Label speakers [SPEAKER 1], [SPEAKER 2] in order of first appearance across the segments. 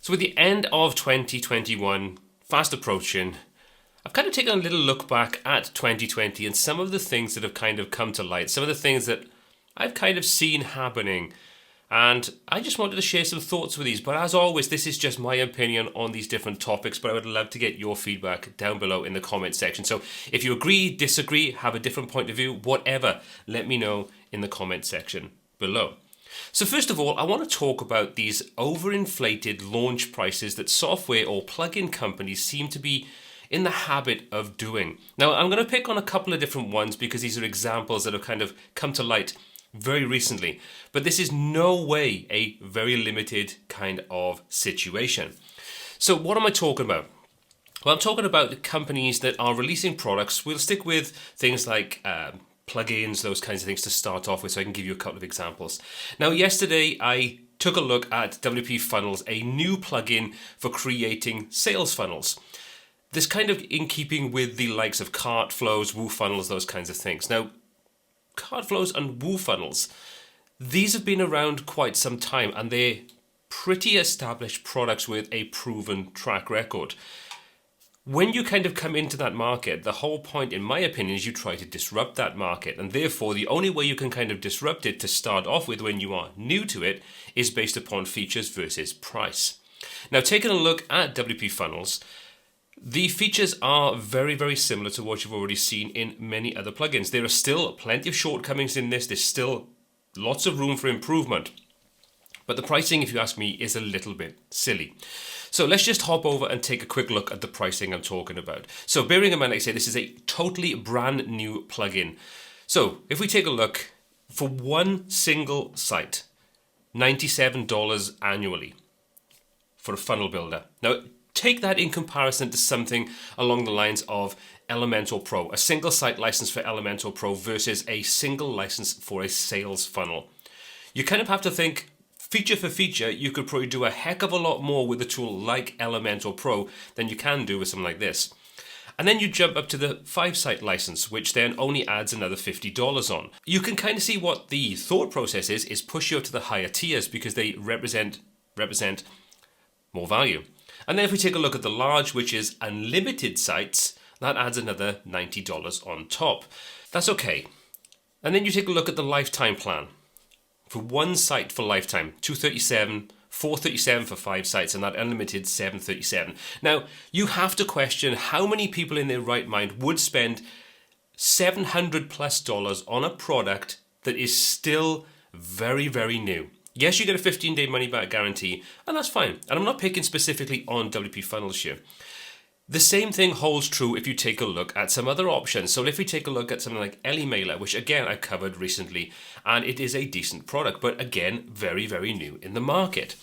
[SPEAKER 1] So with the end of 2021 fast approaching, I've kind of taken a little look back at 2020 and some of the things that have kind of come to light, some of the things that I've kind of seen happening. And I just wanted to share some thoughts with these. But as always, this is just my opinion on these different topics, but I would love to get your feedback down below in the comment section. So if you agree, disagree, have a different point of view, whatever, let me know in the comment section below. So first of all, I want to talk about these overinflated launch prices that software or plugin companies seem to be in the habit of doing. Now, I'm going to pick on a couple of different ones because these are examples that have kind of come to light very recently. But this is no way a very limited kind of situation. So what am I talking about? Well, I'm talking about companies that are releasing products. We'll stick with things like plugins, those kinds of things to start off with, so I can give you a couple of examples. Now, yesterday I took a look at WP Funnels, a new plugin for creating sales funnels. This kind of in keeping with the likes of cart flows, WooFunnels, those kinds of things. Now, cart flows and WooFunnels, these have been around quite some time and they're pretty established products with a proven track record. When you kind of come into that market, the whole point, in my opinion, is you try to disrupt that market. And therefore, the only way you can kind of disrupt it to start off with when you are new to it is based upon features versus price. Now, taking a look at WP Funnels, the features are very, very similar to what you've already seen in many other plugins. There are still plenty of shortcomings in this. There's still lots of room for improvement. But the pricing, if you ask me, is a little bit silly. So let's just hop over and take a quick look at the pricing I'm talking about. So bearing in mind, like I say, this is a totally brand new plugin. So if we take a look, for one single site, $97 annually for a funnel builder. Now, take that in comparison to something along the lines of Elementor Pro, a single site license for Elementor Pro versus a single license for a sales funnel. You kind of have to think, feature for feature, you could probably do a heck of a lot more with a tool like Elementor Pro than you can do with something like this. And then you jump up to the 5-site license, which then only adds another $50 on. You can kind of see what the thought process is push you up to the higher tiers because they represent more value. And then if we take a look at the large, which is unlimited sites, that adds another $90 on top. That's okay. And then you take a look at the lifetime plan. For one site for lifetime, $237, $437 for 5 sites, and that unlimited $737. Now, you have to question how many people in their right mind would spend $700+ on a product that is still very, very new. Yes, you get a 15-day money-back guarantee, and that's fine. And I'm not picking specifically on WP Funnels here. The same thing holds true if you take a look at some other options. So if we take a look at something like Mailer, which again I covered recently, and it is a decent product, but again, very, very new in the market.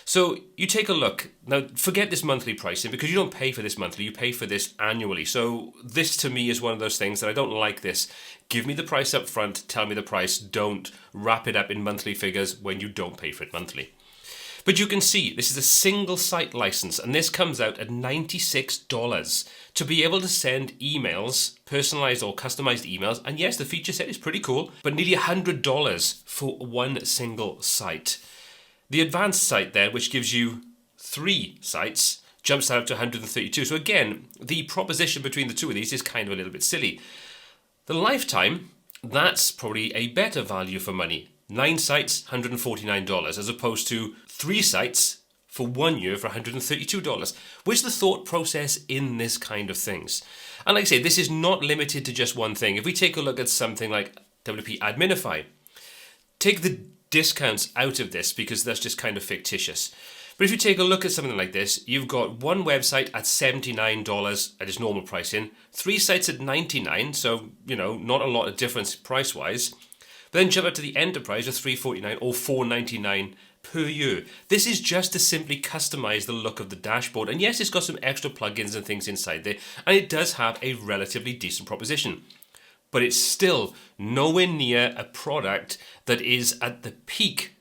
[SPEAKER 1] So you take a look. Now, forget this monthly pricing because you don't pay for this monthly, you pay for this annually. So this to me is one of those things that I don't like this. Give me the price up front, tell me the price, don't wrap it up in monthly figures when you don't pay for it monthly. But you can see this is a single site license and this comes out at $96 to be able to send emails, personalized or customized emails. And yes, the feature set is pretty cool, but nearly $100 for one single site. The advanced site there, which gives you 3 sites, jumps out to $132. So again, the proposition between the two of these is kind of a little bit silly. The lifetime, that's probably a better value for money. 9 sites, $149, as opposed to 3 sites for 1 year for $132. Where's the thought process in this kind of things? And like I say, this is not limited to just one thing. If we take a look at something like WP Adminify, take the discounts out of this because that's just kind of fictitious. But if you take a look at something like this, you've got one website at $79 at its normal pricing, 3 sites at $99, so, not a lot of difference price-wise. But then jump up to the enterprise of $349 or $499 per year. This is just to simply customize the look of the dashboard. And yes, it's got some extra plugins and things inside there, and it does have a relatively decent proposition. But it's still nowhere near a product that is at the peak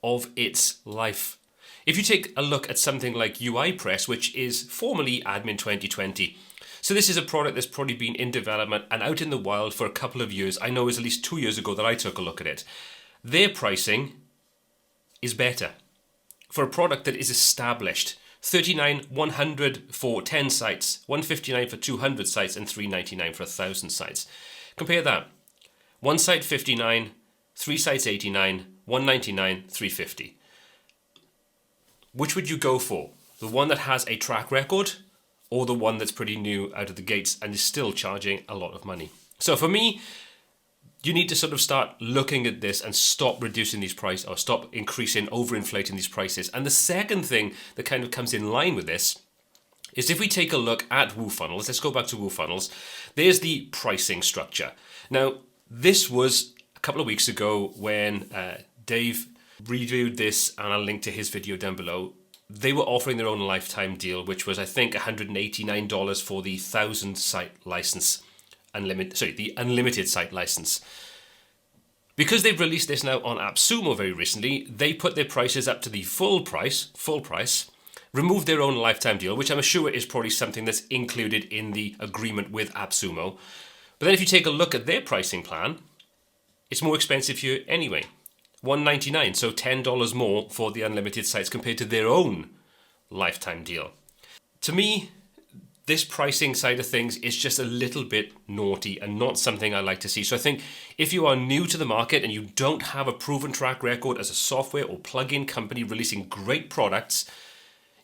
[SPEAKER 1] of its life. If you take a look at something like WordPress, which is formerly Admin 2020, so this is a product that's probably been in development and out in the wild for a couple of years. I know it was at least 2 years ago that I took a look at it. Their pricing is better. for a product that is established. $39, $100 for 10 sites, $159 for 200 sites, and $399 for 1,000 sites. Compare that. One site $59, 3 sites $89, $199, $350. Which would you go for? The one that has a track record, or the one that's pretty new out of the gates and is still charging a lot of money? So for me, you need to sort of start looking at this and stop reducing these prices, or stop increasing, overinflating these prices. And the second thing that kind of comes in line with this is if we take a look at WooFunnels, let's go back to WooFunnels, there's the pricing structure. Now, this was a couple of weeks ago when Dave reviewed this, and I'll link to his video down below. They were offering their own lifetime deal, which was, I think, $189 for the 1,000 site license. The unlimited site license. Because they've released this now on AppSumo very recently, they put their prices up to the full price, removed their own lifetime deal, which I'm sure is probably something that's included in the agreement with AppSumo. But then if you take a look at their pricing plan, it's more expensive for you anyway. $199, so $10 more for the unlimited sites compared to their own lifetime deal. To me, this pricing side of things is just a little bit naughty and not something I like to see. So I think if you are new to the market and you don't have a proven track record as a software or plugin company releasing great products,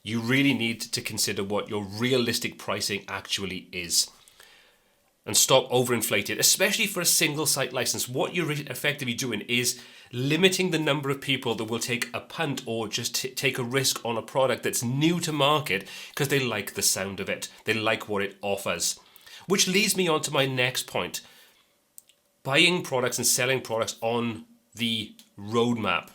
[SPEAKER 1] you really need to consider what your realistic pricing actually is. And stop overinflating, especially for a single site license. What you're effectively doing is limiting the number of people that will take a punt or just take a risk on a product that's new to market because they like the sound of it. They like what it offers. Which leads me on to my next point. Buying products and selling products on the roadmap.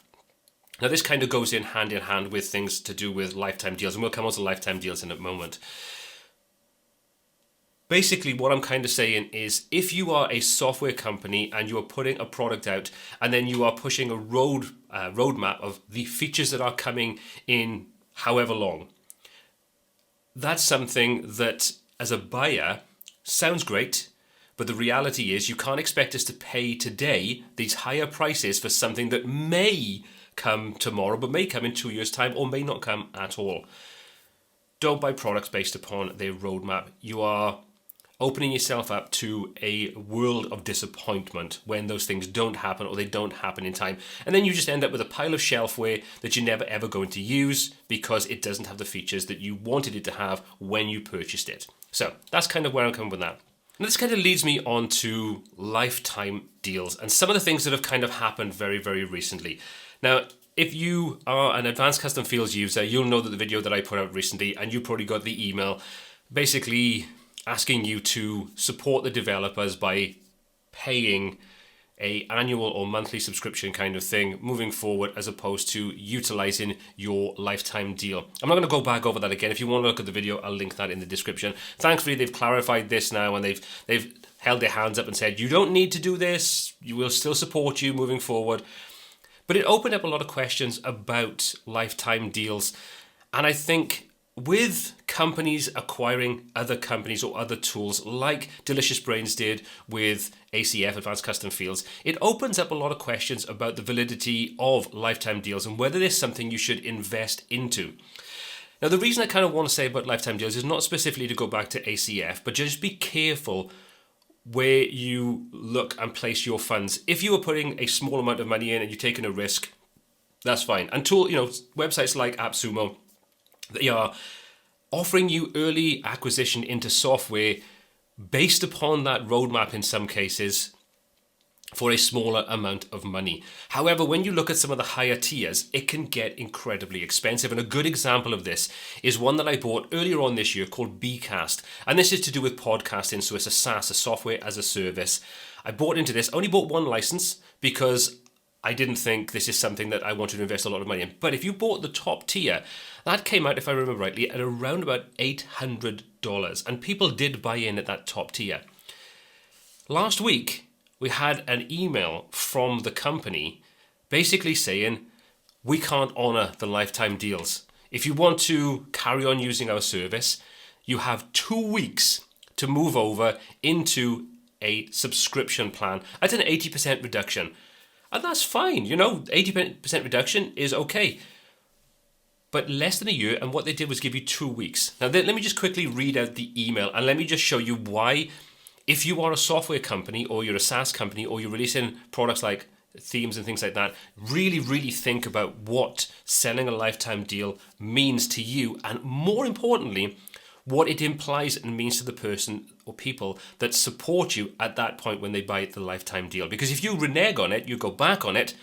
[SPEAKER 1] Now this kind of goes in hand with things to do with lifetime deals, and we'll come on to lifetime deals in a moment. Basically, what I'm kind of saying is if you are a software company and you are putting a product out and then you are pushing a roadmap of the features that are coming in however long, that's something that as a buyer sounds great, but the reality is you can't expect us to pay today these higher prices for something that may come tomorrow, but may come in 2 years' time or may not come at all. Don't buy products based upon their roadmap. You are opening yourself up to a world of disappointment when those things don't happen or they don't happen in time. And then you just end up with a pile of shelfware that you're never ever going to use because it doesn't have the features that you wanted it to have when you purchased it. So that's kind of where I'm coming with that. And this kind of leads me on to lifetime deals and some of the things that have kind of happened very, very recently. Now, if you are an advanced custom fields user, you'll know that the video that I put out recently, and you probably got the email basically asking you to support the developers by paying a annual or monthly subscription kind of thing moving forward, as opposed to utilizing your lifetime deal. I'm not going to go back over that again. If you want to look at the video, I'll link that in the description. Thankfully, they've clarified this now, and they've held their hands up and said, you don't need to do this. You will still support you moving forward. But it opened up a lot of questions about lifetime deals. And I think with companies acquiring other companies or other tools like Delicious Brains did with ACF, Advanced Custom Fields, it opens up a lot of questions about the validity of lifetime deals and whether there's something you should invest into. Now, the reason I kind of want to say about lifetime deals is not specifically to go back to ACF, but just be careful where you look and place your funds. If you are putting a small amount of money in and you're taking a risk, that's fine. And websites like AppSumo, they are offering you early acquisition into software based upon that roadmap in some cases for a smaller amount of money. However, when you look at some of the higher tiers, it can get incredibly expensive. And a good example of this is one that I bought earlier on this year called Bcast. And this is to do with podcasting. So it's a SaaS, a software as a service. I bought into this, only bought one license because I didn't think this is something that I wanted to invest a lot of money in. But if you bought the top tier, that came out, if I remember rightly, at around about $800. And people did buy in at that top tier. Last week, we had an email from the company basically saying, we can't honor the lifetime deals. If you want to carry on using our service, you have 2 weeks to move over into a subscription plan at an 80% reduction. And that's fine, 80% reduction is okay. but less than a year, and what they did was give you 2 weeks. Now, let me just quickly read out the email, and let me just show you why, if you are a software company, or you're a SaaS company, or you're releasing products like themes and things like that, really, really think about what selling a lifetime deal means to you, and more importantly, what it implies and means to the person or people that support you at that point when they buy the lifetime deal. Because if you renege on it, you go back on it,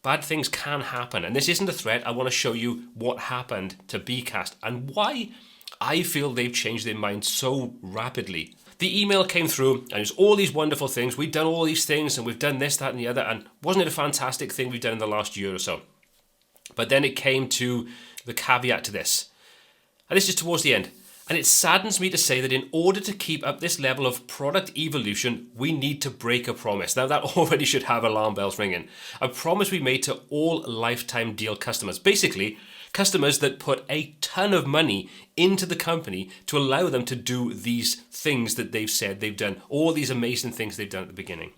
[SPEAKER 1] bad things can happen. And this isn't a threat. I want to show you what happened to Bcast and why I feel they've changed their mind so rapidly. The email came through and it's all these wonderful things. We've done all these things and we've done this, that and the other. And wasn't it a fantastic thing we've done in the last year or so? But then it came to the caveat to this. And this is towards the end. And it saddens me to say that in order to keep up this level of product evolution, we need to break a promise. Now that already should have alarm bells ringing. A promise we made to all lifetime deal customers. Basically, customers that put a ton of money into the company to allow them to do these things that they've said they've done. All these amazing things they've done at the beginning.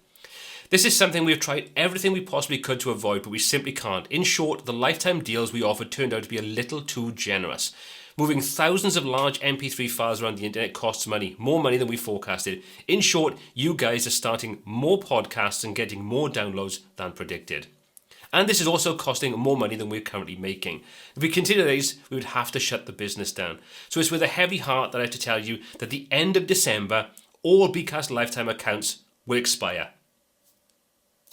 [SPEAKER 1] This is something we've tried everything we possibly could to avoid, but we simply can't. In short, the lifetime deals we offered turned out to be a little too generous. Moving thousands of large MP3 files around the internet costs money, more money than we forecasted. In short, you guys are starting more podcasts and getting more downloads than predicted. And this is also costing more money than we're currently making. If we continue this, we would have to shut the business down. So it's with a heavy heart that I have to tell you that at the end of December, all Bcast lifetime accounts will expire.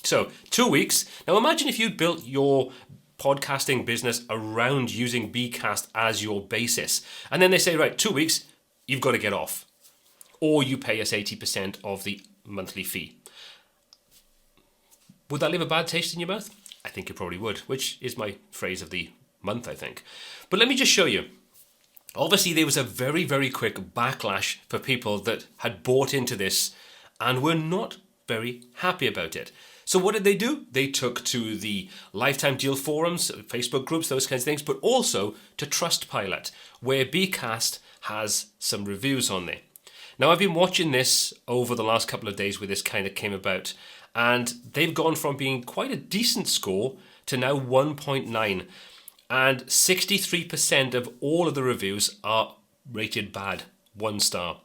[SPEAKER 1] So 2 weeks. Now imagine if you'd built your podcasting business around using Bcast as your basis. And then they say, right, 2 weeks, you've got to get off. Or you pay us 80% of the monthly fee. Would that leave a bad taste in your mouth? I think it probably would, which is my phrase of the month, I think. But let me just show you. Obviously, there was a very, very quick backlash for people that had bought into this and were not very happy about it. So what did they do? They took to the lifetime deal forums, Facebook groups, those kinds of things, but also to Trustpilot, where Bcast has some reviews on there. Now, I've been watching this over the last couple of days where this kind of came about, and they've gone from being quite a decent score to now 1.9, and 63% of all of the reviews are rated bad, 1 star.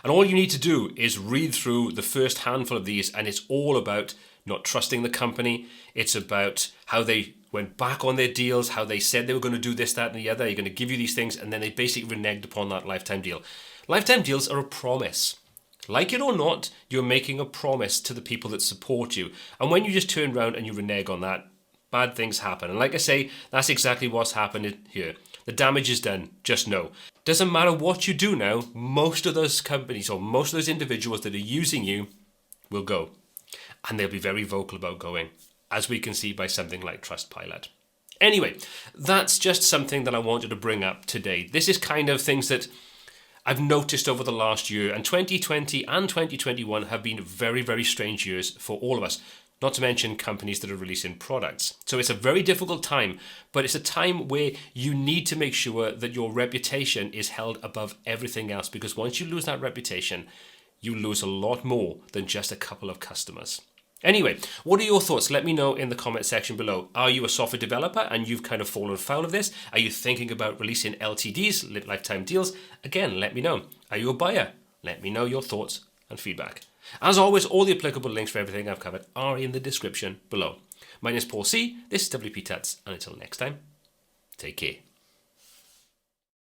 [SPEAKER 1] And all you need to do is read through the first handful of these, and it's all about not trusting the company. It's about how they went back on their deals, how they said they were going to do this, that, and the other. They're going to give you these things, and then they basically reneged upon that lifetime deal. Lifetime deals are a promise. Like it or not, you're making a promise to the people that support you. And when you just turn around and you renege on that, bad things happen. And like I say, that's exactly what's happened here. The damage is done, just know. Doesn't matter what you do now, most of those companies or most of those individuals that are using you will go. And they'll be very vocal about going, as we can see by something like Trustpilot. Anyway, that's just something that I wanted to bring up today. This is kind of things that I've noticed over the last year, and 2020 and 2021 have been very, very strange years for all of us, not to mention companies that are releasing products. So it's a very difficult time, but it's a time where you need to make sure that your reputation is held above everything else, because once you lose that reputation, you lose a lot more than just a couple of customers. Anyway, what are your thoughts? Let me know in the comment section below. Are you a software developer and you've kind of fallen foul of this? Are you thinking about releasing LTDs, lifetime deals? Again, let me know. Are you a buyer? Let me know your thoughts and feedback. As always, all the applicable links for everything I've covered are in the description below. My name is Paul C. This is WPTuts, and until next time, take care.